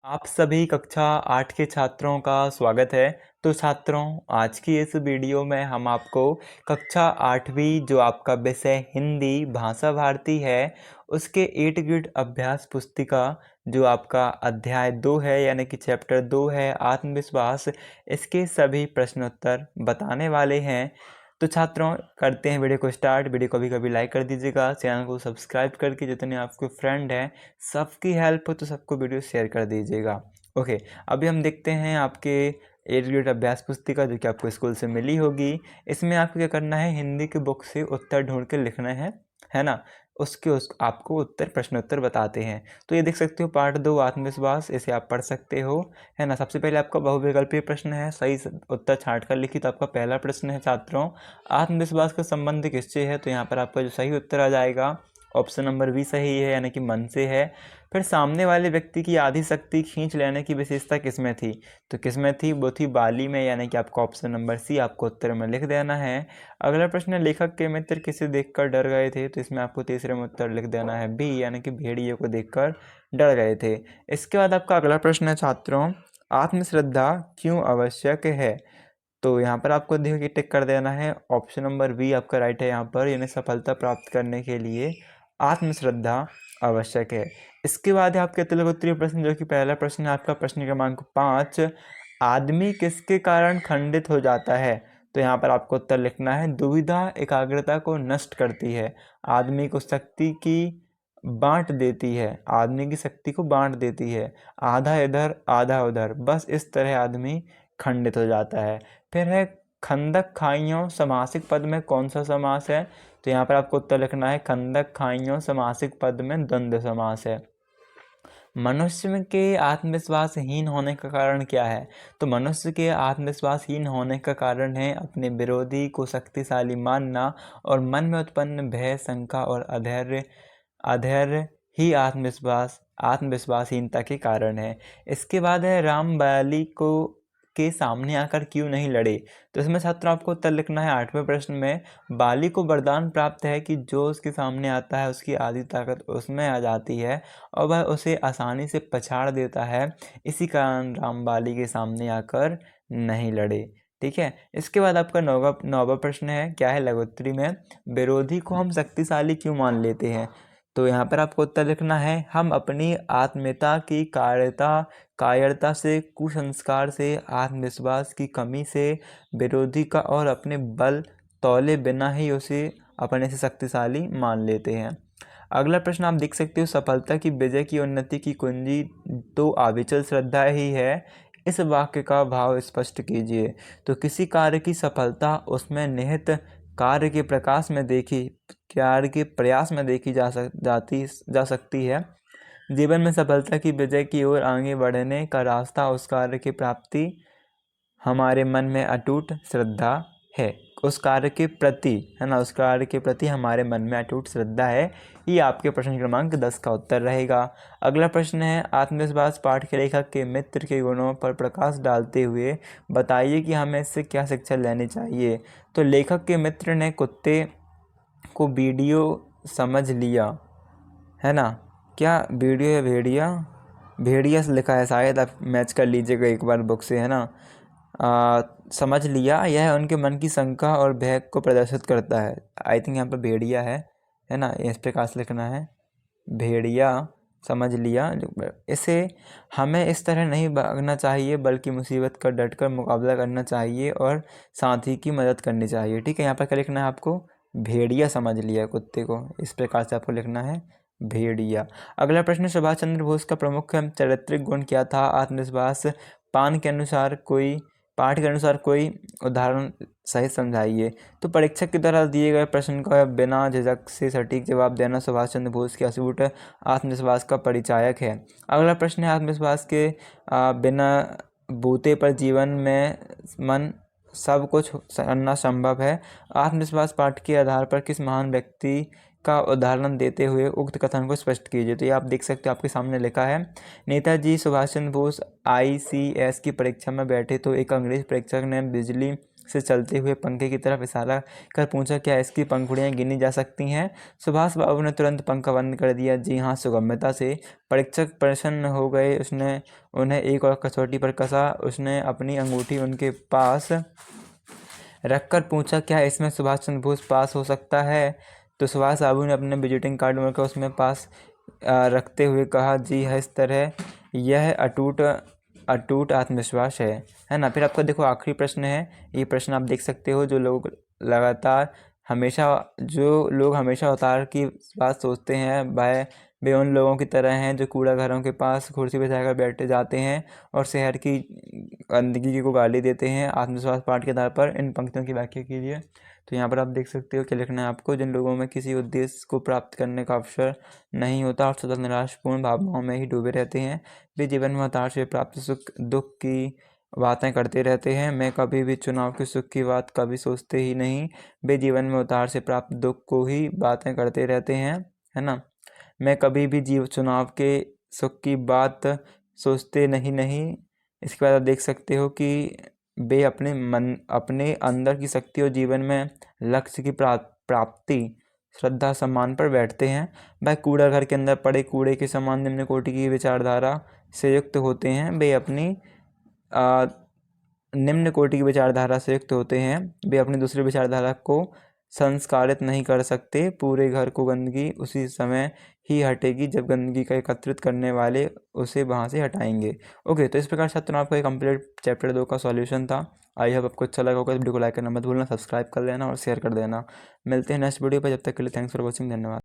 आप सभी कक्षा 8 के छात्रों का स्वागत है। तो छात्रों, आज की इस वीडियो में हम आपको कक्षा 8वीं जो आपका विषय हिंदी भाषा भारती है उसके 8 ग्रेड अभ्यास पुस्तिका जो आपका अध्याय 2 है यानी कि चैप्टर 2 है आत्मविश्वास, इसके सभी प्रश्नोत्तर बताने वाले हैं। तो छात्रों, करते हैं वीडियो को स्टार्ट। वीडियो को कभी लाइक कर दीजिएगा, चैनल को सब्सक्राइब करके जितने आपके फ्रेंड हैं सबकी हेल्प हो तो सबको वीडियो शेयर कर दीजिएगा। ओके, अभी हम देखते हैं आपके 8 ग्रेड अभ्यास पुस्तिका जो कि आपको स्कूल से मिली होगी। इसमें आपको क्या करना है, हिंदी की बुक से उत्तर ढूंढ के लिखना है ना। आपको उत्तर प्रश्नोत्तर बताते हैं। तो ये देख सकते हो, पार्ट 2 आत्मविश्वास, इसे आप पढ़ सकते हो, है ना। सबसे पहले आपका बहुविकल्पीय प्रश्न है, सही उत्तर छांट कर लिखिए। तो आपका पहला प्रश्न है छात्रों, आत्मविश्वास का संबंध किससे है। तो यहाँ पर आपका जो सही उत्तर आ जाएगा ऑप्शन नंबर बी सही है, यानी कि मन से है। फिर सामने वाले व्यक्ति की आधी शक्ति खींच लेने की विशेषता किसमें थी। तो किसमें थी, वो थी बाली में, यानी कि आपको ऑप्शन नंबर सी आपको उत्तर में लिख देना है। अगला प्रश्न है, लेखक के मित्र किसे देखकर डर गए थे। तो इसमें आपको तीसरे में उत्तर लिख देना है बी, यानी कि भेड़िए को देखकर डर गए थे। इसके बाद आपका अगला प्रश्न है छात्रों, आत्मश्रद्धा क्यों आवश्यक है। तो यहाँ पर आपको देखो कि टिक कर देना है, ऑप्शन नंबर बी आपका राइट है। यहाँ पर यानी सफलता प्राप्त करने के लिए आत्मश्रद्धा आवश्यक है। इसके बाद है आपके तिलक उत्तरीय प्रश्न, जो कि पहला प्रश्न है आपका प्रश्न क्रमांक 5, आदमी किसके कारण खंडित हो जाता है। तो यहाँ पर आपको उत्तर लिखना है, दुविधा एकाग्रता को नष्ट करती है, आदमी को शक्ति की बांट देती है, आदमी की शक्ति को बांट देती है, आधा इधर आधा उधर, बस इस तरह आदमी खंडित हो जाता है। फिर है खंदक खाइयों समासिक पद में कौन सा समास है। तो यहाँ पर आपको उत्तर लिखना है, खंदक खाइयों समासिक पद में द्वंद्व समास है। मनुष्य के आत्मविश्वासहीन होने का कारण क्या है। तो मनुष्य के आत्मविश्वासहीन होने का कारण है अपने विरोधी को शक्तिशाली मानना और मन में उत्पन्न भय, शंका और अधैर्य ही आत्मविश्वासहीनता के कारण है। इसके बाद है राम बाली को के सामने आकर क्यों नहीं लड़े। तो इसमें छात्रों आपको उत्तर लिखना है 8वें प्रश्न में, बाली को वरदान प्राप्त है कि जो उसके सामने आता है उसकी आधी ताकत उसमें आ जाती है और वह उसे आसानी से पछाड़ देता है, इसी कारण राम बाली के सामने आकर नहीं लड़े। ठीक है। इसके बाद आपका नौवा प्रश्न है, क्या है, लघुत्तरी में विरोधी को हम शक्तिशाली क्यों मान लेते हैं। तो यहाँ पर आपको उत्तर लिखना है, हम अपनी आत्मीयता की कायरता से, कुसंस्कार से, आत्मविश्वास की कमी से, विरोधी का और अपने बल तौले बिना ही उसे अपने से शक्तिशाली मान लेते हैं। अगला प्रश्न आप देख सकते हो, सफलता की विजय की उन्नति की कुंजी तो अविचल श्रद्धा ही है, इस वाक्य का भाव स्पष्ट कीजिए। तो किसी कार्य की सफलता उसमें निहित कार्य के प्रयास में देखी जा सकती है। जीवन में सफलता की विजय की ओर आगे बढ़ने का रास्ता उस कार्य की प्राप्ति हमारे मन में अटूट श्रद्धा है, उस कार्य के प्रति, है ना, उस कार्य के प्रति हमारे मन में अटूट श्रद्धा है। ये आपके प्रश्न क्रमांक 10 का उत्तर रहेगा। अगला प्रश्न है, आत्मविश्वास पाठ के लेखक के मित्र के गुणों पर प्रकाश डालते हुए बताइए कि हमें इससे क्या शिक्षा लेनी चाहिए। तो लेखक के मित्र ने कुत्ते को वीडियो समझ लिया, है ना, क्या वीडियो या भेड़िया से लिखा है, शायद आप मैच कर लीजिएगा एक बार बुक से, है ना। समझ लिया, यह उनके मन की शंका और भय को प्रदर्शित करता है। आई थिंक यहाँ पर भेड़िया है ना, इस प्रकार से लिखना है, भेड़िया समझ लिया। इसे हमें इस तरह नहीं भागना चाहिए बल्कि मुसीबत का डटकर मुकाबला करना चाहिए और साथी की मदद करनी चाहिए। ठीक है, यहाँ पर क्या लिखना है आपको, भेड़िया समझ लिया कुत्ते को, इस प्रकार से आपको लिखना है भेड़िया। अगला प्रश्न, सुभाष चंद्र बोस का प्रमुख चारित्रिक गुण क्या था। आत्मविश्वास पाठ के अनुसार कोई उदाहरण सहित समझाइए। तो परीक्षक के द्वारा दिए गए प्रश्न का बिना झिझक से सटीक जवाब देना सुभाष चंद्र बोस के अटूट आत्मविश्वास का परिचायक है। अगला प्रश्न है, आत्मविश्वास के बिना बूते पर जीवन में मन सब कुछ करना संभव है। आत्मविश्वास पाठ के आधार पर किस महान व्यक्ति का उदाहरण देते हुए उक्त कथन को स्पष्ट कीजिए। तो ये आप देख सकते हो, आपके सामने लिखा है, नेताजी सुभाष चंद्र बोस ICS की परीक्षा में बैठे तो एक अंग्रेज परीक्षक ने बिजली से चलते हुए पंखे की तरफ इशारा कर पूछा, क्या इसकी पंखुड़ियाँ गिनी जा सकती हैं? सुभाष बाबू ने तुरंत पंखा बंद कर दिया। जी हाँ, सुगम्यता से। परीक्षक प्रसन्न हो गए। उसने उन्हें एक और कसौटी पर कसा। उसने अपनी अंगूठी उनके पास रखकर पूछा, क्या इसमें सुभाष चंद्र बोस पास हो सकता है? तो सुभाष बाबू ने अपने विजिटिंग कार्ड मोड़कर उसमें पास रखते हुए कहा, जी है, इस तरह। यह अटूट आत्मविश्वास है ना। फिर आपका देखो आखिरी प्रश्न है। ये प्रश्न आप देख सकते हो। जो लोग हमेशा अवतार की बात सोचते हैं, वह वे उन लोगों की तरह हैं जो कूड़ा घरों के पास कुर्सी बिछाकर बैठे जाते हैं और शहर की गंदगी को गाली देते हैं। आत्मविश्वास पाठ के आधार पर इन पंक्तियों की व्याख्या कीजिए। तो यहाँ पर आप देख सकते हो क्या लिखना है आपको। जिन लोगों में किसी उद्देश्य को प्राप्त करने का अवसर नहीं होता और सतत निराशपूर्ण भावनाओं में ही डूबे रहते हैं, वे जीवन में हताश से प्राप्त सुख दुख की बातें करते रहते हैं। मैं कभी भी चुनाव के सुख की बात कभी सोचते ही नहीं। वे जीवन में उतार से प्राप्त दुख को ही बातें करते रहते हैं, है ना। मैं कभी भी चुनाव के सुख की बात सोचते नहीं। इसके बाद आप देख सकते हो कि वे अपने अंदर की शक्ति और जीवन में लक्ष्य की प्राप्ति श्रद्धा सम्मान पर बैठते हैं। वह कूड़ा घर के अंदर पड़े कूड़े के समान निम्न कोटि की विचारधारा से युक्त होते हैं। वे अपनी निम्न कोटि की विचारधारा से युक्त होते हैं। वे अपनी दूसरी विचारधारा को संस्कारित नहीं कर सकते। पूरे घर को गंदगी उसी समय ही हटेगी जब गंदगी का एकत्रित करने वाले उसे वहाँ से हटाएंगे। ओके, तो इस प्रकार छात्रों आपको एक कंप्लीट चैप्टर 2 का सॉल्यूशन था। आई होप आपको अच्छा लगा होगा। वीडियो को लाइक करना मत भूलना, सब्सक्राइब कर लेना और शेयर कर देना। मिलते हैं नेक्स्ट वीडियो पर। जब तक के लिए थैंक्स फॉर वॉचिंग। धन्यवाद।